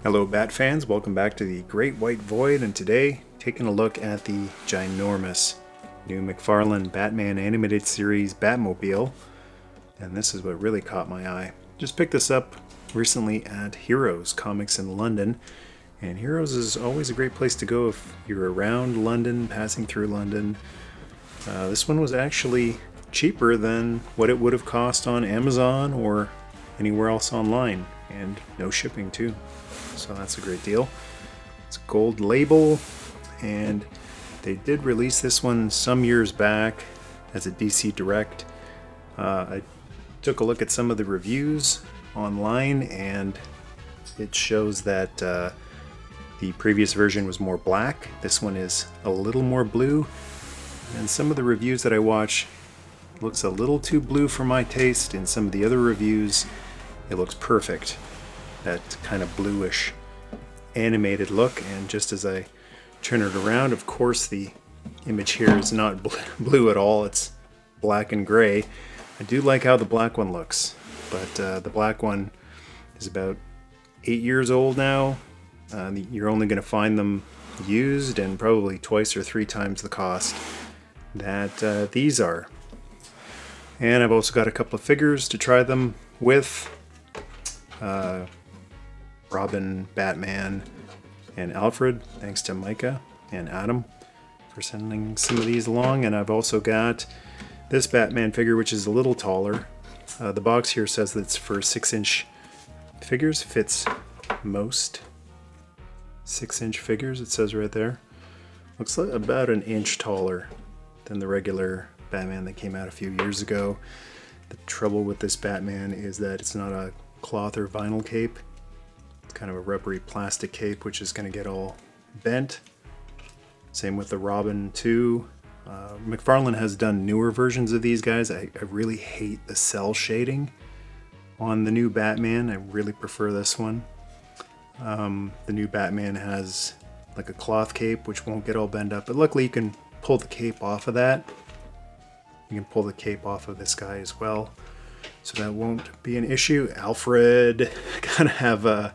Hello Bat fans, welcome back to the Great White Void, and today taking a look at the ginormous new McFarlane Batman animated series Batmobile, and this is what really caught my eye. Just picked this up recently at Heroes Comics in London, and Heroes is always a great place to go if you're around London, passing through London. This one was actually cheaper than what it would have cost on Amazon or anywhere else online, and no shipping too. So that's a great deal. It's a gold label, and they did release this one some years back as a DC Direct. I took a look at some of the reviews online, and it shows that the previous version was more black. This one is a little more blue, and some of the reviews that I watch looks a little too blue for my taste. In some of the other reviews, it looks perfect. That kind of bluish animated look, and just as I turn it around, of course the image here is not blue at all, it's black and gray. I do like how the black one looks, but the black one is about 8 years old now. You're only going to find them used and probably twice or three times the cost that these are. And I've also got a couple of figures to try them with. Robin, Batman, and Alfred. Thanks to Micah and Adam for sending some of these along. And I've also got this Batman figure, which is a little taller. The box here says that it's for 6-inch figures. Fits most 6-inch figures, it says right there. Looks like about an inch taller than the regular Batman that came out a few years ago. The trouble with this Batman is that it's not a cloth or vinyl cape. It's kind of a rubbery plastic cape, which is going to get all bent. Same with the Robin too. McFarlane has done newer versions of these guys. I really hate the cell shading on the new Batman. I really prefer this one. The new Batman has like a cloth cape, which won't get all bent up, but luckily you can pull the cape off of that. You can pull the cape off of this guy as well, so that won't be an issue. Alfred, gotta have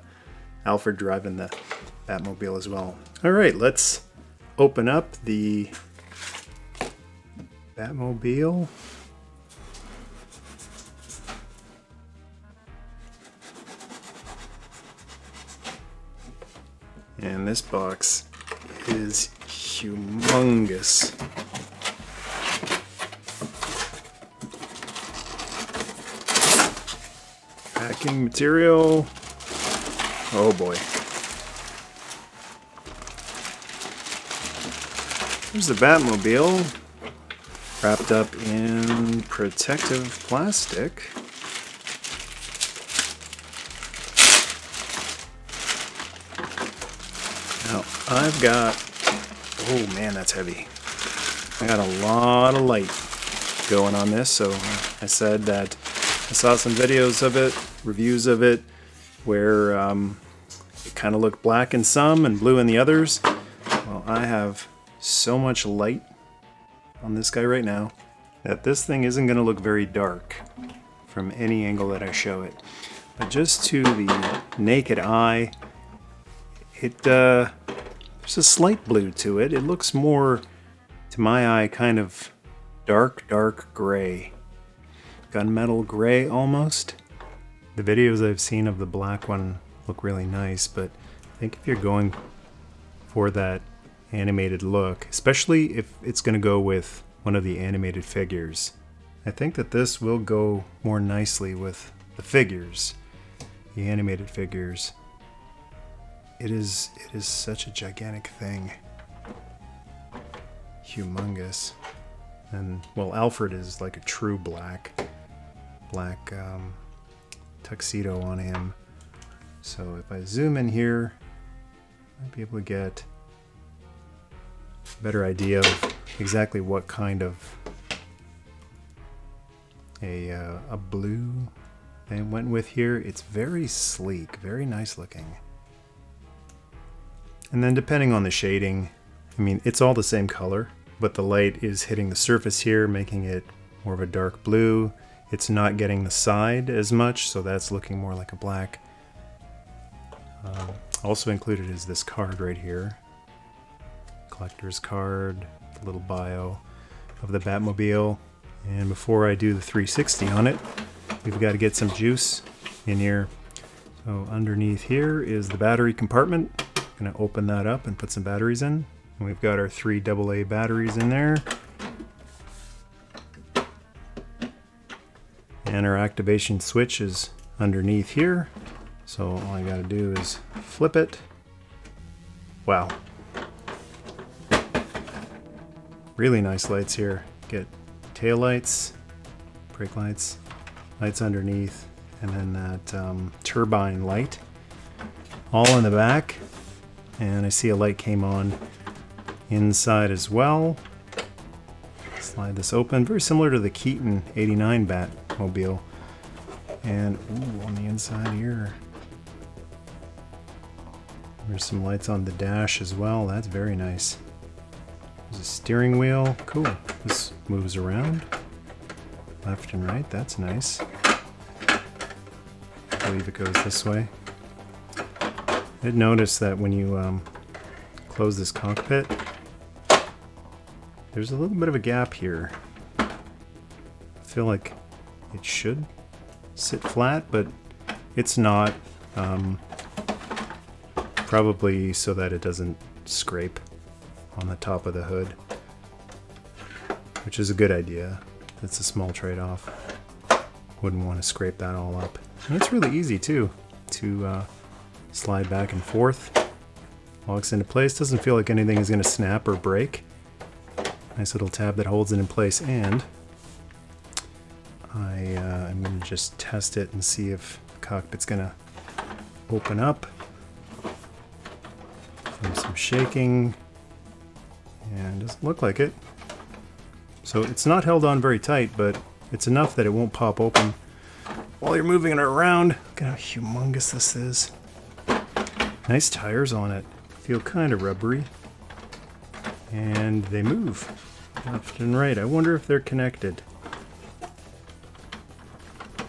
Alfred driving the Batmobile as well. All right, let's open up the Batmobile. And this box is humongous. Packing material. Oh boy. Here's the Batmobile, wrapped up in protective plastic. Now I've got, oh man, that's heavy. I got a lot of light going on this, so I said that I saw some videos of it, reviews of it, where it kind of looked black in some and blue in the others. Well, I have so much light on this guy right now that this thing isn't going to look very dark from any angle that I show it. But just to the naked eye, there's a slight blue to it. It looks more, to my eye, kind of dark gray. Gunmetal gray almost. The videos I've seen of the black one look really nice, but I think if you're going for that animated look, especially if it's going to go with one of the animated figures, I think that this will go more nicely with the figures, the animated figures. It is such a gigantic thing. Humongous. And, well, Alfred is like a true black tuxedo on him. So if I zoom in here, I'll be able to get a better idea of exactly what kind of a blue they went with here. It's very sleek, very nice looking. And then depending on the shading, I mean, it's all the same color, but the light is hitting the surface here, making it more of a dark blue. It's not getting the side as much, so that's looking more like a black. Also included is this card right here. Collector's card, a little bio of the Batmobile. And before I do the 360 on it, we've got to get some juice in here. So underneath here is the battery compartment. I'm going to open that up and put some batteries in. And we've got our 3 AA batteries in there. And our activation switch is underneath here. So all I got to do is flip it. Wow. Really nice lights here. Get tail lights, brake lights, lights underneath, and then that turbine light all in the back. And I see a light came on inside as well. Slide this open, very similar to the Keaton 89 Batmobile. And ooh, on the inside here, there's some lights on the dash as well. That's very nice. There's a steering wheel. Cool. This moves around left and right. That's nice. I believe it goes this way. I did notice that when you close this cockpit, there's a little bit of a gap here. I feel like it should sit flat, but it's not. Probably so that it doesn't scrape on the top of the hood, which is a good idea. It's a small trade-off. Wouldn't want to scrape that all up. And it's really easy too to slide back and forth. Locks into place. Doesn't feel like anything is going to snap or break. Nice little tab that holds it in place, and I'm going to just test it and see if the cockpit's going to open up from some shaking. And doesn't look like it. So it's not held on very tight, but it's enough that it won't pop open while you're moving it around. Look at how humongous this is. Nice tires on it. Feel kind of rubbery. And they move left and right. I wonder if they're connected.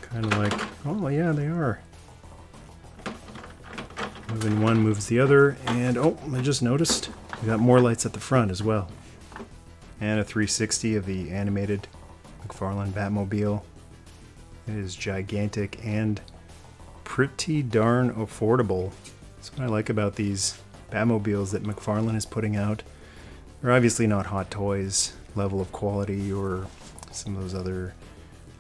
Kind of like, oh yeah, they are. Moving one moves the other, and oh, I just noticed we got more lights at the front as well. And a 360 of the animated McFarlane Batmobile. It is gigantic and pretty darn affordable. That's what I like about these Batmobiles that McFarlane is putting out. They're obviously not Hot Toys level of quality or some of those other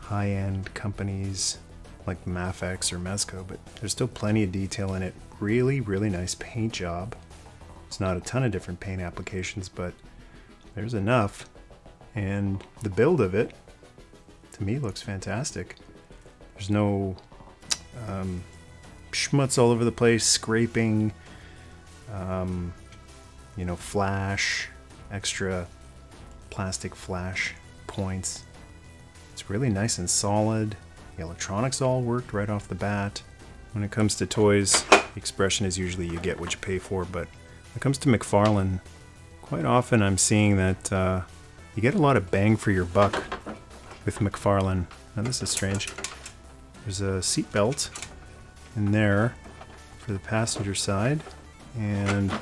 high-end companies like Mafex or Mezco, but there's still plenty of detail in it. Really, really nice paint job. It's not a ton of different paint applications, but there's enough. And the build of it, to me, looks fantastic. There's no schmutz all over the place, scraping, you know, flash, extra plastic flash points. It's really nice and solid. The electronics all worked right off the bat. When it comes to toys, the expression is usually you get what you pay for, but when it comes to McFarlane, quite often I'm seeing that you get a lot of bang for your buck with McFarlane. Now this is strange. There's a seat belt in there for the passenger side, and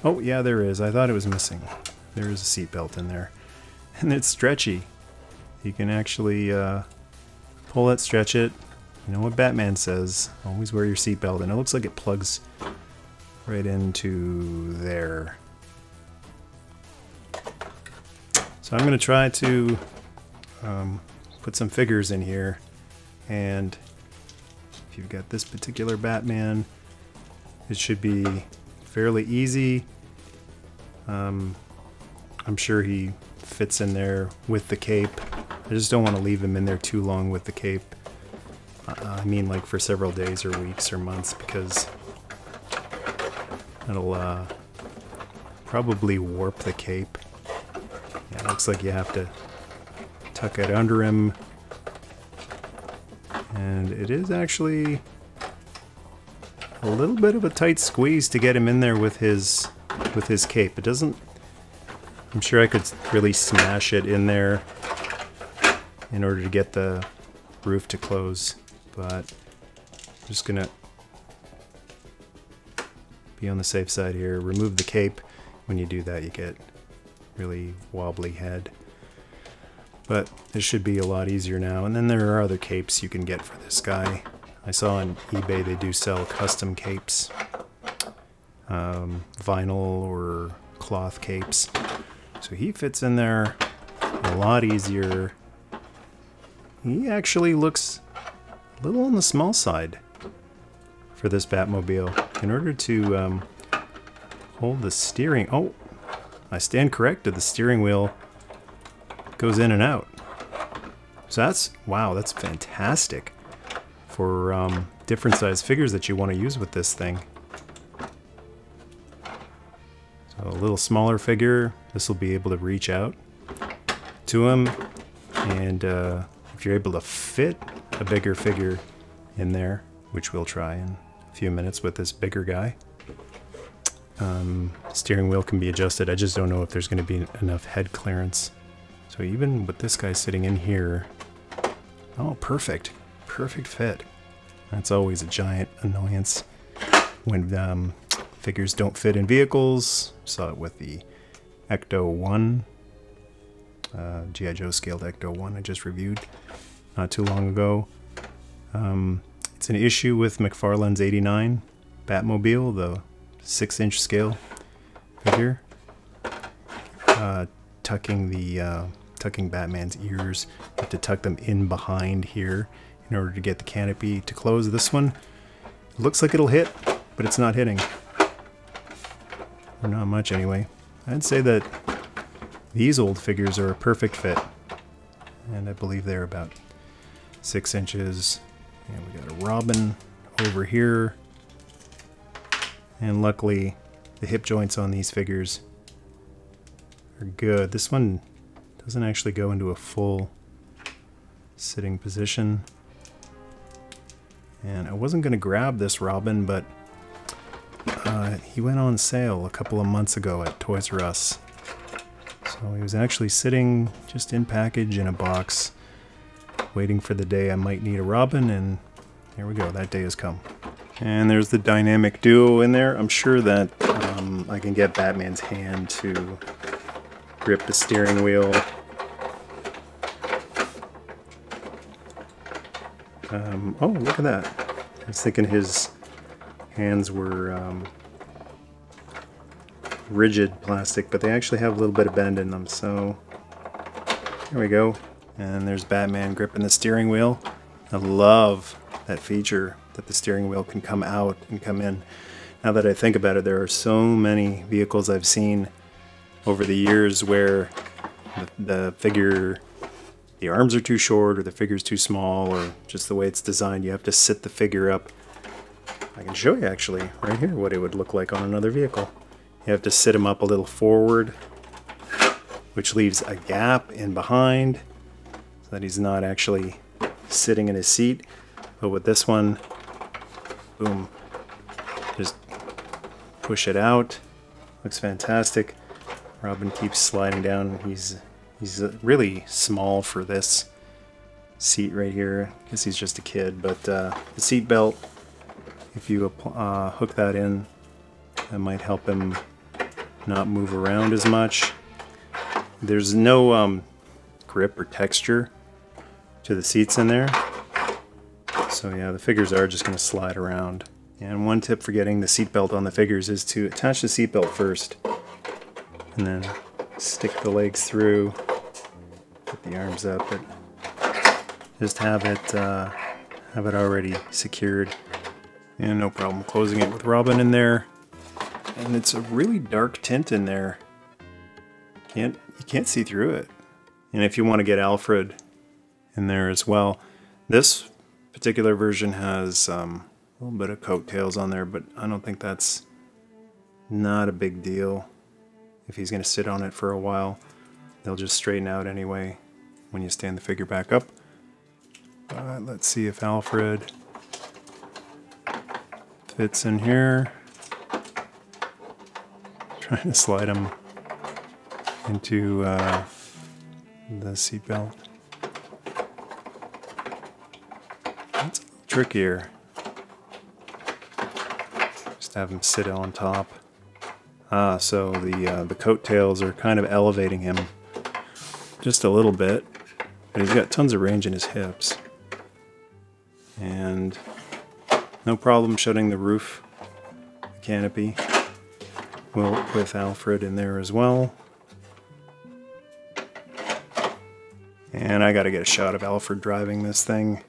oh yeah, there is. I thought it was missing. There is a seat belt in there, and it's stretchy. You can actually pull it, stretch it. You know what Batman says, always wear your seatbelt, and it looks like it plugs right into there. So I'm going to try to put some figures in here, and if you've got this particular Batman, it should be fairly easy. I'm sure he fits in there with the cape. I just don't want to leave him in there too long with the cape. I mean, like for several days or weeks or months, because it'll probably warp the cape. Yeah, it looks like you have to tuck it under him, and it is actually a little bit of a tight squeeze to get him in there with his cape. It doesn't. I'm sure I could really smash it in there in order to get the roof to close, but I'm just gonna be on the safe side here. Remove the cape. When you do that, you get really wobbly head. But this should be a lot easier now. And then there are other capes you can get for this guy. I saw on eBay they do sell custom capes. Vinyl or cloth capes. So he fits in there a lot easier. He actually looks a little on the small side for this Batmobile. In order to hold the steering... Oh, I stand corrected. The steering wheel goes in and out. So that's... Wow, that's fantastic for different size figures that you want to use with this thing. So a little smaller figure, this will be able to reach out to him, and if you're able to fit a bigger figure in there, which we'll try in a few minutes with this bigger guy, steering wheel can be adjusted. I just don't know if there's going to be enough head clearance. So even with this guy sitting in here, oh, perfect fit. That's always a giant annoyance when figures don't fit in vehicles. Saw it with the Ecto 1, G.I. Joe scaled Ecto 1 I just reviewed not too long ago. It's an issue with McFarlane's 89 Batmobile, the 6-inch scale figure. Tucking Batman's ears. You have to tuck them in behind here in order to get the canopy to close. This one, it looks like it'll hit, but it's not hitting. Or not much anyway. I'd say that these old figures are a perfect fit. And I believe they're about 6 inches. And we got a Robin over here. And luckily, the hip joints on these figures are good. This one doesn't actually go into a full sitting position. And I wasn't going to grab this Robin, but he went on sale a couple of months ago at Toys R Us. So he was actually sitting just in package in a box, waiting for the day I might need a Robin, and here we go, that day has come. And there's the dynamic duo in there. I'm sure that I can get Batman's hand to grip the steering wheel. Oh, look at that. I was thinking his hands were rigid plastic, but they actually have a little bit of bend in them, so there we go. And there's Batman gripping the steering wheel. I love that feature that the steering wheel can come out and come in. Now that I think about it, there are so many vehicles I've seen over the years where the figure, the arms are too short, or the figure's too small, or just the way it's designed, you have to sit the figure up. I can show you actually right here what it would look like on another vehicle. You have to sit him up a little forward, which leaves a gap in behind so that he's not actually sitting in his seat. But with this one, boom, just push it out. Looks fantastic. Robin keeps sliding down. He's really small for this seat right here. I guess he's just a kid, but the seat belt, if you hook that in, that might help him not move around as much. There's no grip or texture to the seats in there. So yeah, the figures are just going to slide around. And one tip for getting the seatbelt on the figures is to attach the seatbelt first, and then stick the legs through, put the arms up, but just have it already secured. And no problem closing it with Robin in there. And it's a really dark tint in there. You can't see through it. And if you want to get Alfred in there as well, this particular version has a little bit of coattails on there, but I don't think that's not a big deal. If he's going to sit on it for a while, they'll just straighten out anyway when you stand the figure back up. Let's see if Alfred fits in here. Trying to slide him into the seatbelt. That's a little trickier. Just Have him sit on top. Ah, so the coattails are kind of elevating him just a little bit. But he's got tons of range in his hips. And no problem shutting the roof, the canopy. Well, with Alfred in there as well. And I gotta get a shot of Alfred driving this thing.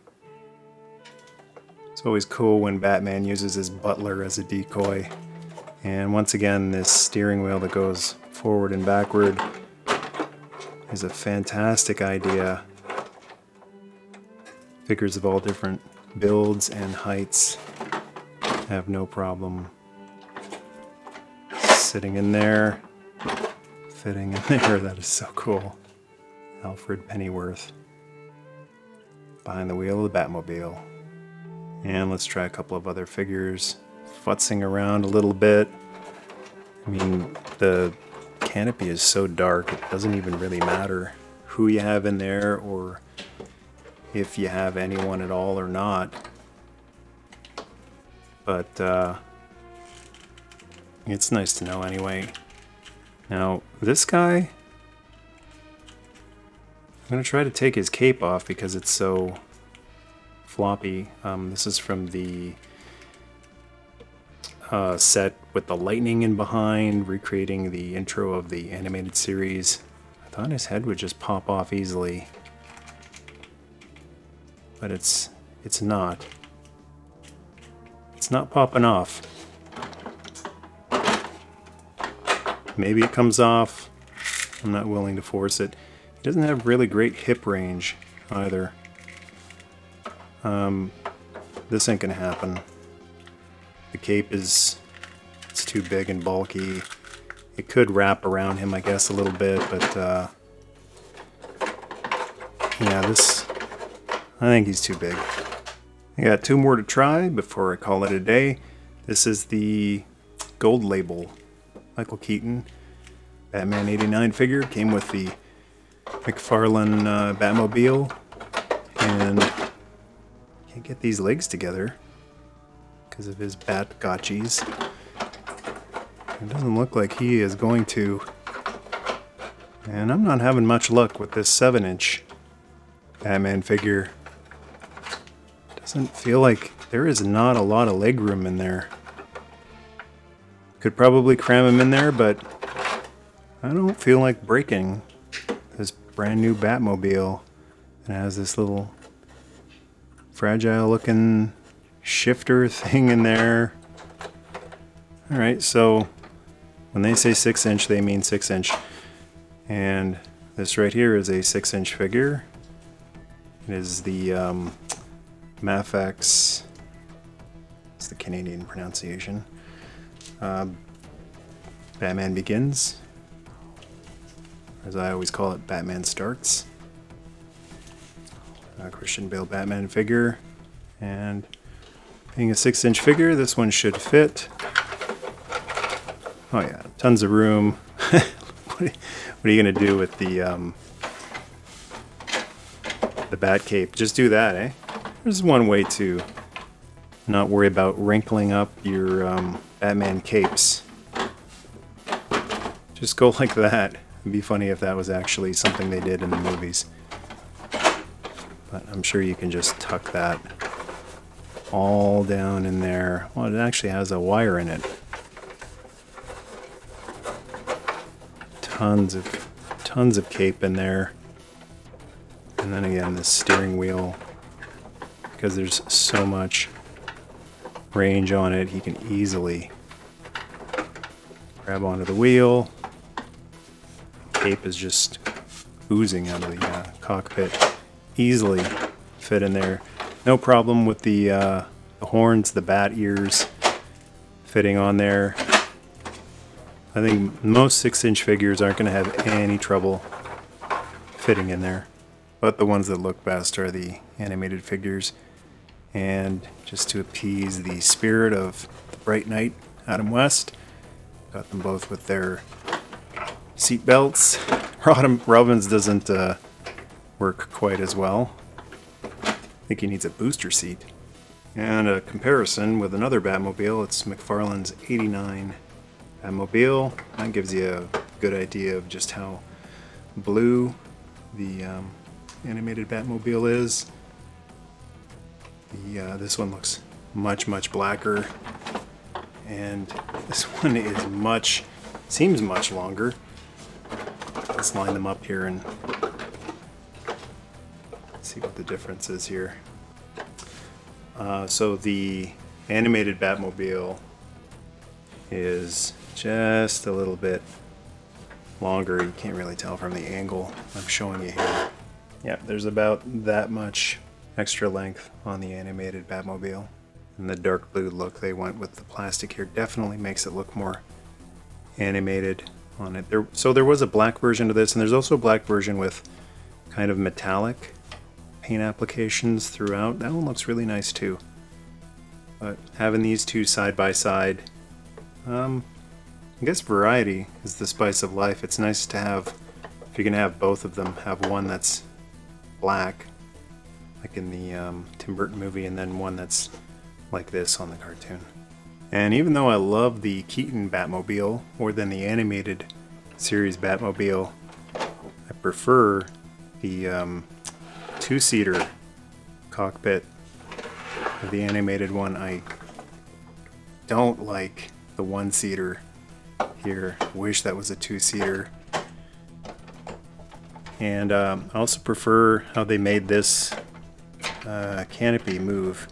It's always cool when Batman uses his butler as a decoy. And once again, this steering wheel that goes forward and backward is a fantastic idea. Figures of all different builds and heights have no problem sitting in there, fitting in there. That is so cool. Alfred Pennyworth behind the wheel of the Batmobile. And let's try a couple of other figures, futzing around a little bit. I mean, the canopy is so dark, it doesn't even really matter who you have in there or if you have anyone at all or not. But it's nice to know anyway. Now, this guy, I'm going to try to take his cape off because it's so floppy. This is from the set with the lightning in behind, recreating the intro of the animated series. I thought his head would just pop off easily, but it's not. It's not popping off. Maybe it comes off. I'm not willing to force it. He doesn't have really great hip range either. This ain't gonna happen. The cape it's too big and bulky. It could wrap around him, I guess, a little bit, but yeah, I think he's too big. I got two more to try before I call it a day. This is the gold label Michael Keaton Batman 89 figure. Came with the McFarlane Batmobile, and can't get these legs together because of his bat gotchis. It doesn't look like he is going to. And I'm not having much luck with this 7-inch Batman figure. Doesn't feel like there is not a lot of leg room in there. Could probably cram him in there, but I don't feel like breaking this brand new Batmobile. It has this little fragile looking shifter thing in there. Alright, so when they say 6-inch, they mean 6-inch. And this right here is a 6-inch figure. It is the Mafex, it's the Canadian pronunciation. Batman Begins, as I always call it, Batman Starts. Christian Bale Batman figure, and being a 6-inch figure, this one should fit. Oh yeah, tons of room. What are you gonna do with the bat cape? Just do that, eh? There's one way to not worry about wrinkling up your Batman capes. Just go like that. It'd be funny if that was actually something they did in the movies. But I'm sure you can just tuck that all down in there. Well, it actually has a wire in it. Tons of cape in there. And then again, this steering wheel, because there's so much range on it, he can easily grab onto the wheel. Cape is just oozing out of the cockpit. Easily fit in there. No problem with the horns, the bat ears fitting on there. I think most 6-inch figures aren't going to have any trouble fitting in there. But the ones that look best are the animated figures. And just to appease the spirit of the Bright Knight, Adam West, got them both with their seat belts. Robin's doesn't work quite as well. I think he needs a booster seat. And a comparison with another Batmobile, it's McFarlane's '89 Batmobile. That gives you a good idea of just how blue the animated Batmobile is. This one looks much blacker, and this one is seems much longer. Let's line them up here and see what the difference is here. So the animated Batmobile is just a little bit longer. You can't really tell from the angle I'm showing you here. Yeah, there's about that much extra length on the animated Batmobile. And the dark blue look they went with the plastic here definitely makes it look more animated on it. So there was a black version of this, and there's also a black version with kind of metallic paint applications throughout. That one looks really nice too. But having these two side by side, I guess variety is the spice of life. It's nice to have, if you can have both of them, have one that's black, like in the Tim Burton movie, and then one that's like this on the cartoon. And even though I love the Keaton Batmobile more than the animated series Batmobile, I prefer the two-seater cockpit of the animated one. I don't like the one-seater here. Wish that was a two-seater. And I also prefer how they made this canopy move,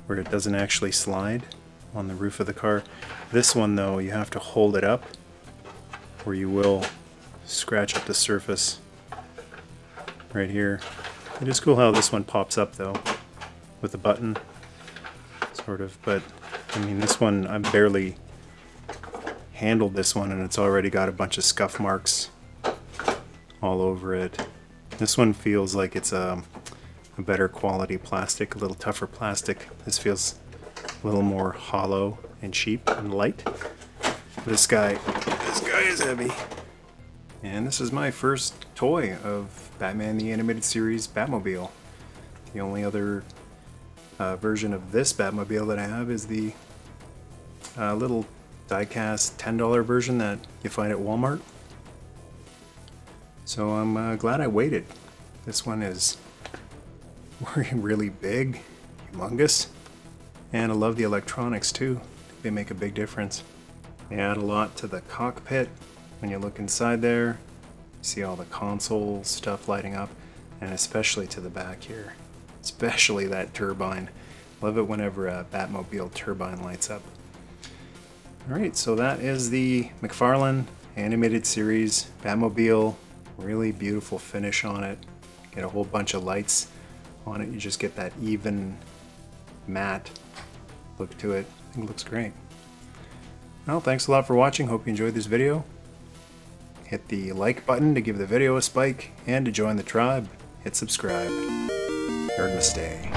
where it doesn't actually slide on the roof of the car. This one though, you have to hold it up, or you will scratch up the surface right here. It is cool how this one pops up though, with a button, sort of, but I mean this one, I've barely handled this one and it's already got a bunch of scuff marks all over it. This one feels like it's a better quality plastic, a little tougher plastic. This feels a little more hollow and cheap and light. This guy is heavy. And this is my first toy of Batman the Animated Series Batmobile. The only other version of this Batmobile that I have is the little die-cast $10 version that you find at Walmart. So I'm glad I waited. This one is really big, humongous, and I love the electronics too. They make a big difference. They add a lot to the cockpit. When you look inside there, you see all the console stuff lighting up, and especially to the back here, especially that turbine. Love it whenever a Batmobile turbine lights up. Alright, so that is the McFarlane Animated Series Batmobile. Really beautiful finish on it. Get a whole bunch of lights on it. You just get that even matte look to it. I think it looks great. Well, thanks a lot for watching. Hope you enjoyed this video. Hit the like button to give the video a spike, and to join the tribe, hit subscribe. Nerdmas Day.